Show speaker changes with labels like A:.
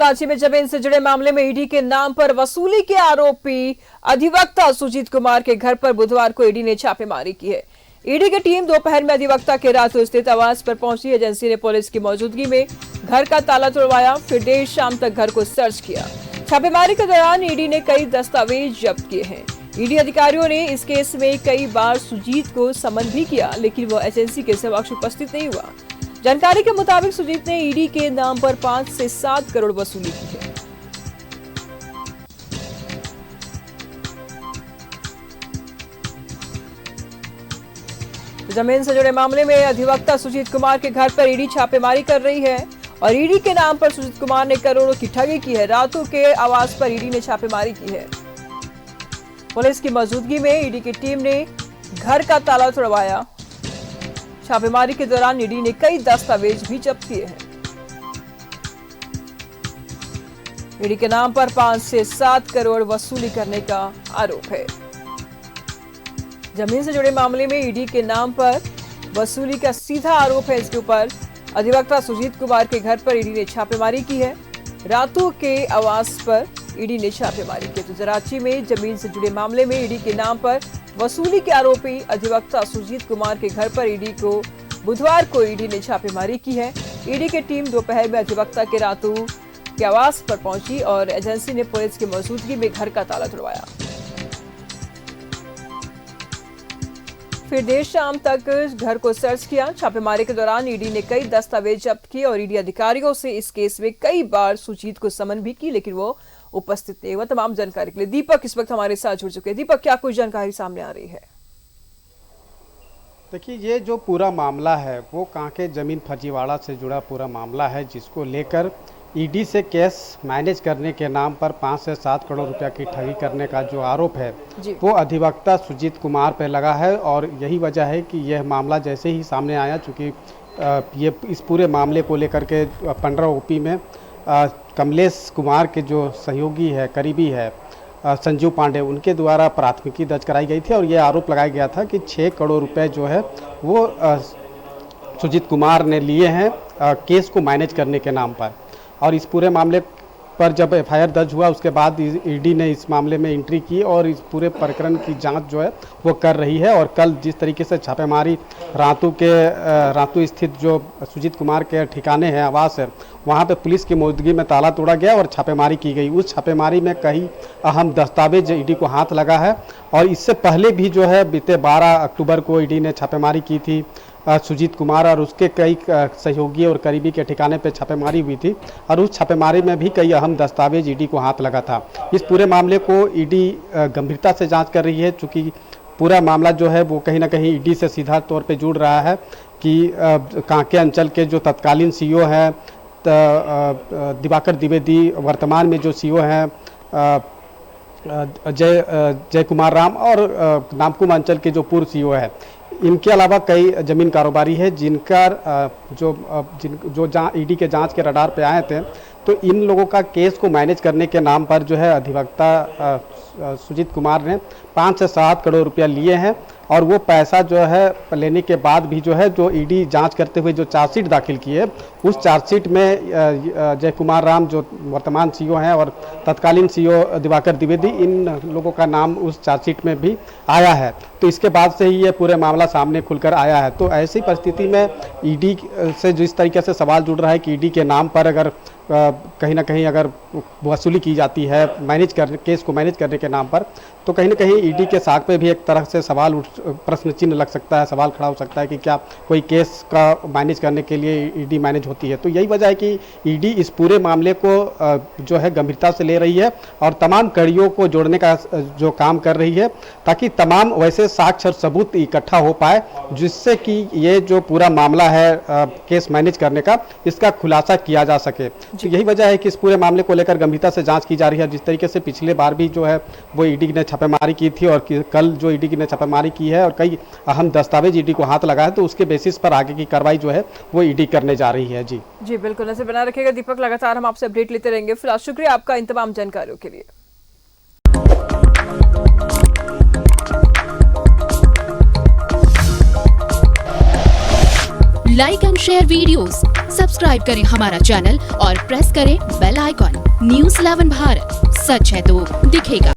A: रांची में जमीन से जुड़े मामले में ईडी के नाम पर वसूली के आरोपी अधिवक्ता सुजीत कुमार के घर पर बुधवार को ईडी ने छापेमारी की है। ईडी की टीम दोपहर में अधिवक्ता के रातों स्थित आवास पर पहुंची। एजेंसी ने पुलिस की मौजूदगी में घर का ताला तोड़वाया, फिर देर शाम तक घर को सर्च किया। छापेमारी के दौरान ईडी ने कई दस्तावेज जब्त किए हैं। ईडी अधिकारियों ने इस केस में कई बार सुजीत को समन भी किया, लेकिन वो एजेंसी के समक्ष उपस्थित नहीं हुआ। जानकारी के मुताबिक सुजीत ने ईडी के नाम पर 5 से 7 करोड़ वसूली की है। जमीन से जुड़े मामले में अधिवक्ता सुजीत कुमार के घर पर ईडी छापेमारी कर रही है और ईडी के नाम पर सुजीत कुमार ने करोड़ों की ठगी की है। रातों के आवास पर ईडी ने छापेमारी की है। पुलिस की मौजूदगी में ईडी की टीम ने घर का ताला तोड़वाया। छापेमारी के दौरान ईडी ने कई दस्तावेज भी जब्त किए हैं। ईडी के नाम पर 5 से 7 करोड़ वसूली करने का आरोप है। जमीन से जुड़े मामले में ईडी के नाम पर वसूली का सीधा आरोप है। इसके ऊपर अधिवक्ता सुजीत कुमार के घर पर ईडी ने छापेमारी की है। रातों के आवास पर ईडी ने छापेमारी की। तो रांची में जमीन से जुड़े मामले में ईडी के नाम पर वसूली के आरोपी अधिवक्ता सुजीत कुमार के घर पर ईडी को बुधवार को ईडी ने छापेमारी की है। ईडी की टीम दोपहर में अधिवक्ता के रातों के आवास पर पहुंची और एजेंसी ने पुलिस की मौजूदगी में घर का ताला तोड़वाया। फिर देर शाम तक घर को सर्च किया। छापेमारी के दौरान ईडी ने कई दस्तावेज जब्त किए और ईडी अधिकारियों से इस केस में कई बार सुजीत को समन भी की, लेकिन वो उपस्थित नहीं हुआ। तमाम जानकारी के लिए दीपक इस वक्त हमारे साथ जुड़ चुके हैं। दीपक, क्या कोई जानकारी सामने आ रही है?
B: देखिए, ये जो पूरा मामला है वो कांके जमीन फर्जीवाड़ा से जुड़ा पूरा मामला है, जिसको लेकर ईडी से केस मैनेज करने के नाम पर 5 से 7 करोड़ रुपया की ठगी करने का जो आरोप है वो अधिवक्ता सुजीत कुमार पर लगा है। और यही वजह है कि यह मामला जैसे ही सामने आया, चूँकि ये इस पूरे मामले को लेकर के 15 ओपी में कमलेश कुमार के जो सहयोगी है, करीबी है संजीव पांडे, उनके द्वारा प्राथमिकी दर्ज कराई गई थी और ये आरोप लगाया गया था कि 6 करोड़ रुपए जो है वो सुजीत कुमार ने लिए हैं केस को मैनेज करने के नाम पर। और इस पूरे मामले पर जब एफआईआर दर्ज हुआ उसके बाद ईडी ने इस मामले में एंट्री की और इस पूरे प्रकरण की जांच जो है वो कर रही है। और कल जिस तरीके से छापेमारी रातू स्थित जो सुजीत कुमार के ठिकाने हैं, आवास है, वहाँ पे पुलिस की मौजूदगी में ताला तोड़ा गया और छापेमारी की गई। उस छापेमारी में कई अहम दस्तावेज ईडी को हाथ लगा है। और इससे पहले भी जो है बीते 12 अक्टूबर को ईडी ने छापेमारी की थी सुजीत कुमार और उसके कई सहयोगी और करीबी के ठिकाने पे छापेमारी हुई थी और उस छापेमारी में भी कई अहम दस्तावेज ईडी को हाथ लगा था। इस पूरे मामले को ईडी गंभीरता से जांच कर रही है, चूँकि पूरा मामला जो है वो कहीं ना कहीं ईडी से सीधा तौर पे जुड़ रहा है कि कांके अंचल के जो तत्कालीन सीईओ हैं दिवाकर द्विवेदी, वर्तमान में जो सीईओ हैं जय कुमार राम और नामकुम अंचल के जो पूर्व सीईओ है, इनके अलावा कई जमीन कारोबारी है जिनका जो ईडी के जांच के रडार पे आए थे। तो इन लोगों का केस को मैनेज करने के नाम पर जो है अधिवक्ता सुजीत कुमार ने 5 से 7 करोड़ रुपया लिए हैं। और वो पैसा जो है लेने के बाद भी जो है जो ईडी जांच करते हुए जो चार्जशीट दाखिल की है, उस चार्जशीट में जय कुमार राम जो वर्तमान सीईओ हैं और तत्कालीन सीईओ दिवाकर द्विवेदी, इन लोगों का नाम उस चार्जशीट में भी आया है। तो इसके बाद से ही ये पूरे मामला सामने खुलकर आया है। तो ऐसी परिस्थिति में ईडी से जिस तरीके से सवाल जुड़ रहा है कि ईडी के नाम पर अगर कहीं ना कहीं अगर वसूली की जाती है केस को मैनेज करने के नाम पर, तो कहीं ना कहीं ईडी के साख पे भी एक तरह से प्रश्न चिन्ह लग सकता है, सवाल खड़ा हो सकता है कि क्या कोई केस का मैनेज करने के लिए ईडी मैनेज होती है। तो यही वजह है कि ईडी इस पूरे मामले को जो है गंभीरता से ले रही है और तमाम कड़ियों को जोड़ने का जो काम कर रही है, ताकि तमाम वैसे साक्ष्य और सबूत इकट्ठा हो पाए, जिससे कि ये जो पूरा मामला है केस मैनेज करने का, इसका खुलासा किया जा सके। तो यही वजह है कि इस पूरे मामले को लेकर गंभीरता से जांच की जा रही है। जिस तरीके से पिछले बार भी जो है वो ईडी ने छापेमारी की थी और कल जो ईडी ने छापेमारी की है और कई अहम दस्तावेज ईडी को हाथ लगा है, तो उसके बेसिस पर आगे की कार्रवाई जो है वो ईडी करने जा रही है। जी
A: बिल्कुल, ऐसे बना रखिएगा दीपक, लगातार हम आपसे अपडेट लेते रहेंगे। फिलहाल शुक्रिया आपका इन तमाम जानकारियों के लिए।
C: Like and share videos, subscribe करें हमारा चैनल और प्रेस करें बेल आइकॉन। News 11 भारत, सच है तो दिखेगा।